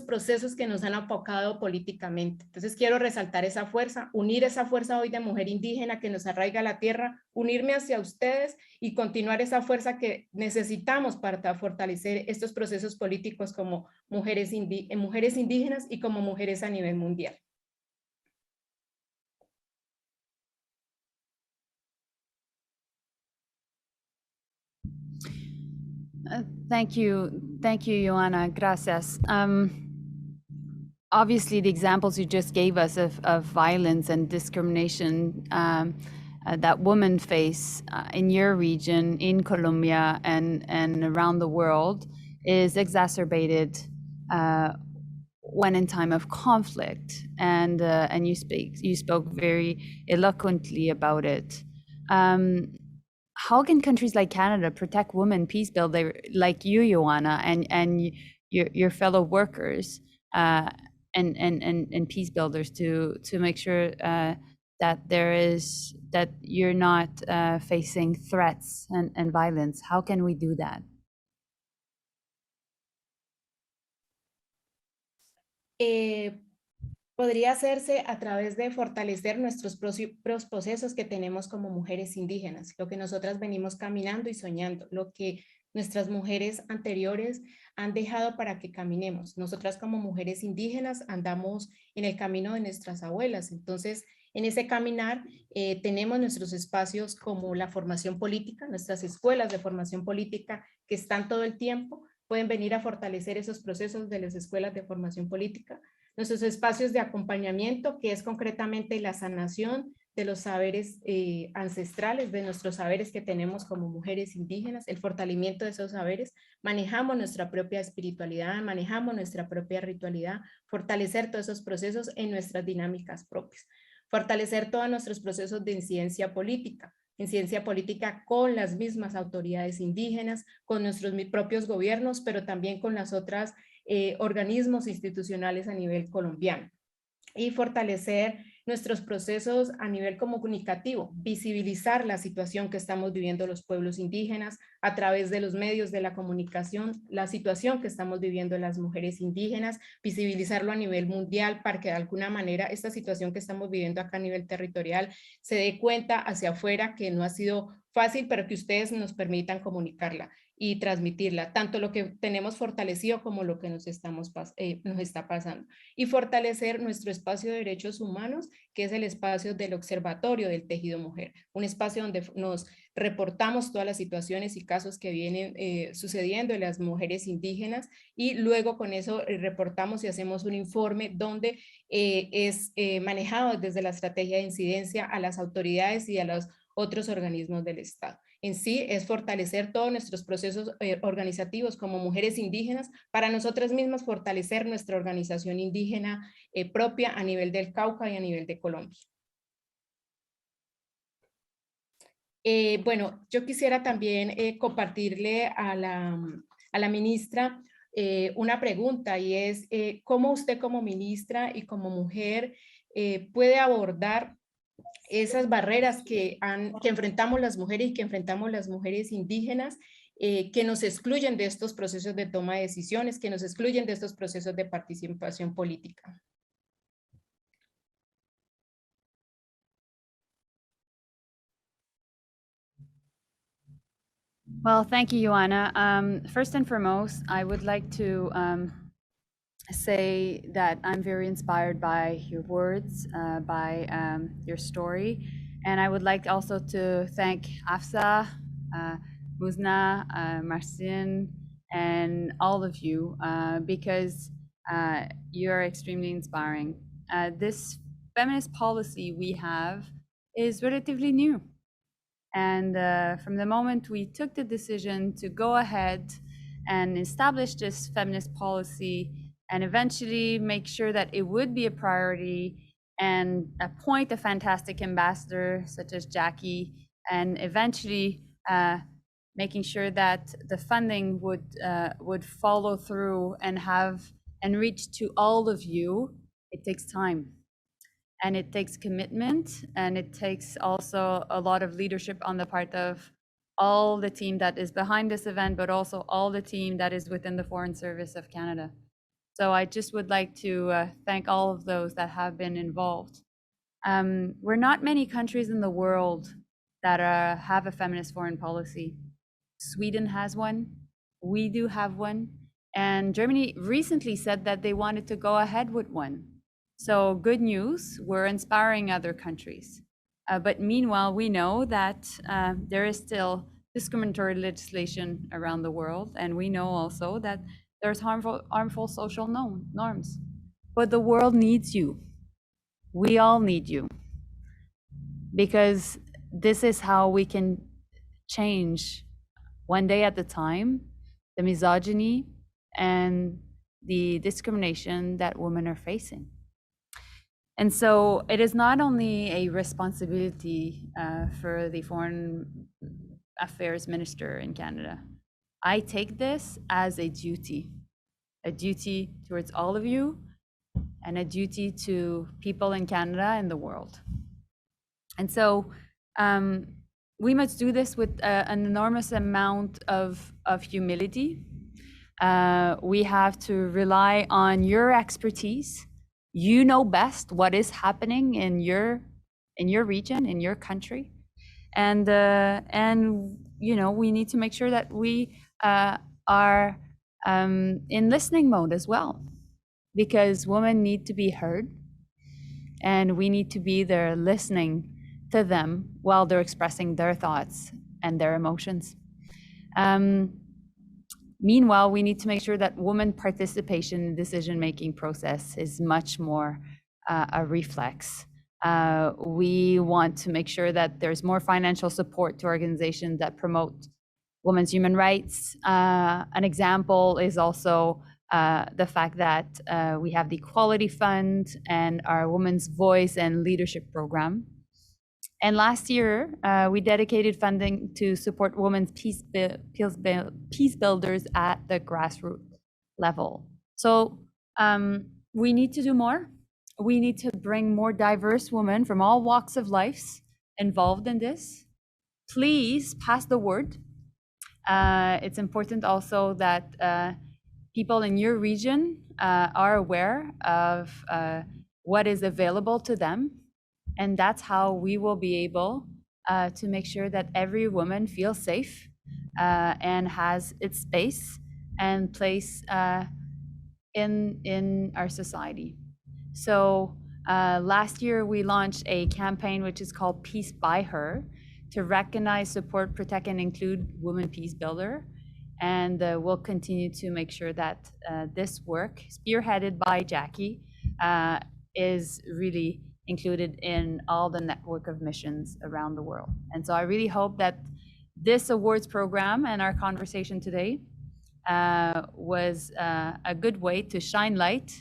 procesos que nos han apocado políticamente. Entonces quiero resaltar esa fuerza, unir esa fuerza hoy de mujer indígena que nos arraiga a la tierra, unirme hacia ustedes y continuar esa fuerza que necesitamos para fortalecer estos procesos políticos como mujeres indígenas y como mujeres a nivel mundial. Thank you, Joanna. Gracias. Obviously, the examples you just gave us of violence and discrimination that women face in your region, in Colombia, and around the world is exacerbated when in time of conflict. And you spoke very eloquently about it. How can countries like Canada protect women peace builders like you, Joanna, and your fellow workers and peace builders to make sure that you're not facing threats and violence? How can we do that? Podría hacerse a través de fortalecer nuestros propios procesos que tenemos como mujeres indígenas, lo que nosotras venimos caminando y soñando, lo que nuestras mujeres anteriores han dejado para que caminemos. Nosotras como mujeres indígenas andamos en el camino de nuestras abuelas, entonces en ese caminar tenemos nuestros espacios como la formación política, nuestras escuelas de formación política que están todo el tiempo, pueden venir a fortalecer esos procesos de las escuelas de formación política, nuestros espacios de acompañamiento, que es concretamente la sanación de los saberes ancestrales, de nuestros saberes que tenemos como mujeres indígenas, el fortalecimiento de esos saberes, manejamos nuestra propia espiritualidad, manejamos nuestra propia ritualidad, fortalecer todos esos procesos en nuestras dinámicas propias, fortalecer todos nuestros procesos de incidencia política con las mismas autoridades indígenas, con nuestros propios gobiernos, pero también con las otras organismos institucionales a nivel colombiano, y fortalecer nuestros procesos a nivel comunicativo, visibilizar la situación que estamos viviendo los pueblos indígenas a través de los medios de la comunicación, la situación que estamos viviendo las mujeres indígenas, visibilizarlo a nivel mundial para que de alguna manera esta situación que estamos viviendo acá a nivel territorial se dé cuenta hacia afuera, que no ha sido fácil, pero que ustedes nos permitan comunicarla y transmitirla, tanto lo que tenemos fortalecido como lo que nos está pasando. Y fortalecer nuestro espacio de derechos humanos, que es el espacio del observatorio del tejido mujer, un espacio donde nos reportamos todas las situaciones y casos que vienen sucediendo en las mujeres indígenas, y luego con eso reportamos y hacemos un informe donde es manejado desde la estrategia de incidencia a las autoridades y a los otros organismos del Estado. En sí es fortalecer todos nuestros procesos organizativos como mujeres indígenas para nosotras mismas fortalecer nuestra organización indígena propia a nivel del Cauca y a nivel de Colombia. Bueno, yo quisiera también compartirle a la ministra una pregunta, y es ¿cómo usted como ministra y como mujer puede abordar esas barreras que enfrentamos las mujeres y que enfrentamos las mujeres indígenas, que nos excluyen de estos procesos de toma de decisiones, que nos excluyen de estos procesos de participación política? Well, thank you, Joanna. First and foremost, I would like to say that I'm very inspired by your words, by your story. And I would like also to thank AFSA, Muzna, Marcin, and all of you, because you're extremely inspiring. This feminist policy we have is relatively new. And from the moment we took the decision to go ahead and establish this feminist policy and eventually make sure that it would be a priority and appoint a fantastic ambassador such as Jackie, and eventually making sure that the funding would follow through and reach to all of you, it takes time. And it takes commitment, and it takes also a lot of leadership on the part of all the team that is behind this event, but also all the team that is within the Foreign Service of Canada. So I just would like to thank all of those that have been involved. We're not many countries in the world that have a feminist foreign policy. Sweden has one, we do have one, and Germany recently said that they wanted to go ahead with one. So good news, we're inspiring other countries. But meanwhile, we know that there is still discriminatory legislation around the world. And we know also that there's harmful social norms. But the world needs you. We all need you. Because this is how we can change one day at a time the misogyny and the discrimination that women are facing. And so it is not only a responsibility for the Foreign Affairs Minister in Canada. I take this as a duty towards all of you and a duty to people in Canada and the world. And so we must do this with an enormous amount of humility. We have to rely on your expertise. You know best what is happening in your region, in your country, and you know, we need to make sure that we are in listening mode as well, because women need to be heard, and we need to be there listening to them while they're expressing their thoughts and their emotions. Meanwhile, we need to make sure that women participation in the decision-making process is much more a reflex. We want to make sure that there's more financial support to organizations that promote women's human rights. An example is also the fact that we have the Equality Fund and our Women's Voice and Leadership Program. And last year, we dedicated funding to support women's peace builders at the grassroots level. So we need to do more. We need to bring more diverse women from all walks of life involved in this. Please pass the word. It's important also that people in your region are aware of what is available to them. And that's how we will be able to make sure that every woman feels safe and has its space and place in our society. So last year we launched a campaign which is called Peace by Her, to recognize, support, protect, and include Women Peace Builder. And we'll continue to make sure that this work, spearheaded by Jackie, is really included in all the network of missions around the world. And so I really hope that this awards program and our conversation today was a good way to shine light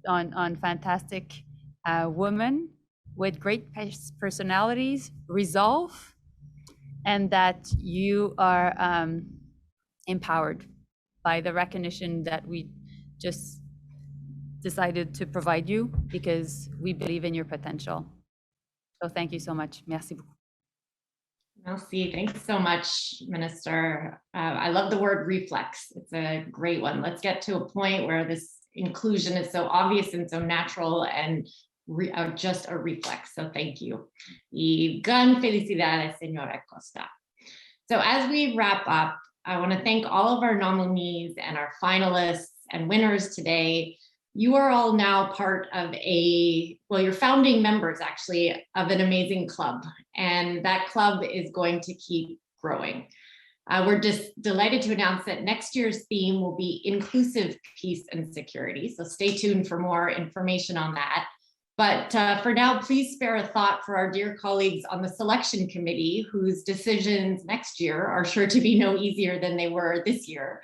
on fantastic women with great personalities, resolve, and that you are empowered by the recognition that we just decided to provide you, because we believe in your potential. So thank you so much. Merci beaucoup. Merci. Thanks so much, Minister. I love the word reflex. It's a great one. Let's get to a point where this inclusion is so obvious and so natural and just a reflex. So thank you. Y gran felicidades, Señora Costa. So as we wrap up, I want to thank all of our nominees and our finalists and winners today. You are all now part of you're founding members actually of an amazing club, and that club is going to keep growing. We're just delighted to announce that next year's theme will be inclusive peace and security. So stay tuned for more information on that. But for now, please spare a thought for our dear colleagues on the selection committee, whose decisions next year are sure to be no easier than they were this year,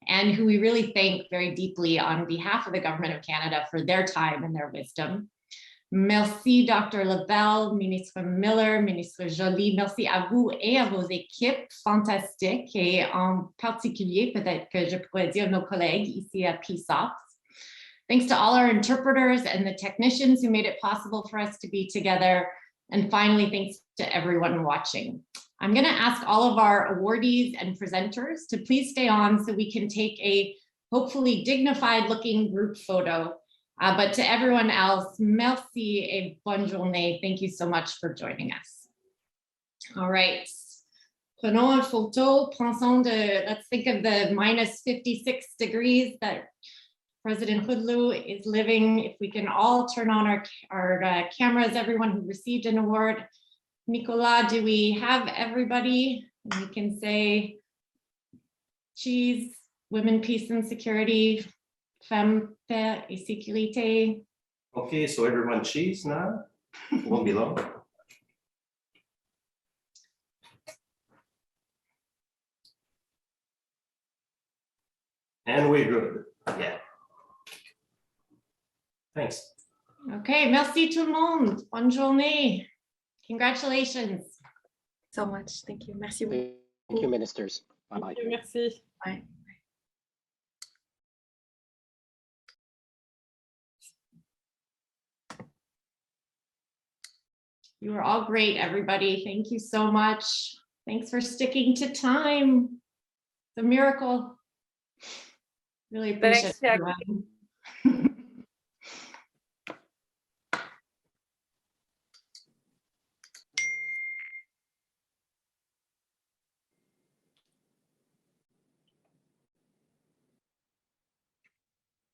and who we really thank very deeply on behalf of the Government of Canada for their time and their wisdom. Merci, Dr. Lebel, Ministre Miller, Ministre Joly. Merci à vous et à vos équipes fantastiques, et en particulier, peut-être que je pourrais dire nos collègues ici à PSOPS. Thanks to all our interpreters and the technicians who made it possible for us to be together. And finally, thanks to everyone watching. I'm going to ask all of our awardees and presenters to please stay on so we can take a hopefully dignified looking group photo. But to everyone else, merci et bonne journée. Thank you so much for joining us. All right. Prenons une photo. Let's think of the minus 56 degrees that President Hoodloo is living. If we can all turn on our cameras, everyone who received an award. Nicolas, do we have everybody? We can say cheese, women, peace and security, Femmes, paix et sécurité. Okay, so everyone cheese now. Won't be long. And we're good. Yeah. Thanks. Okay, merci tout le monde. Bonne journée. Congratulations. So much. Thank you. Merci. Thank you, ministers. Bye-bye. Merci. Bye. You were all great, everybody. Thank you so much. Thanks for sticking to time. It's a miracle. Really appreciate it, everyone.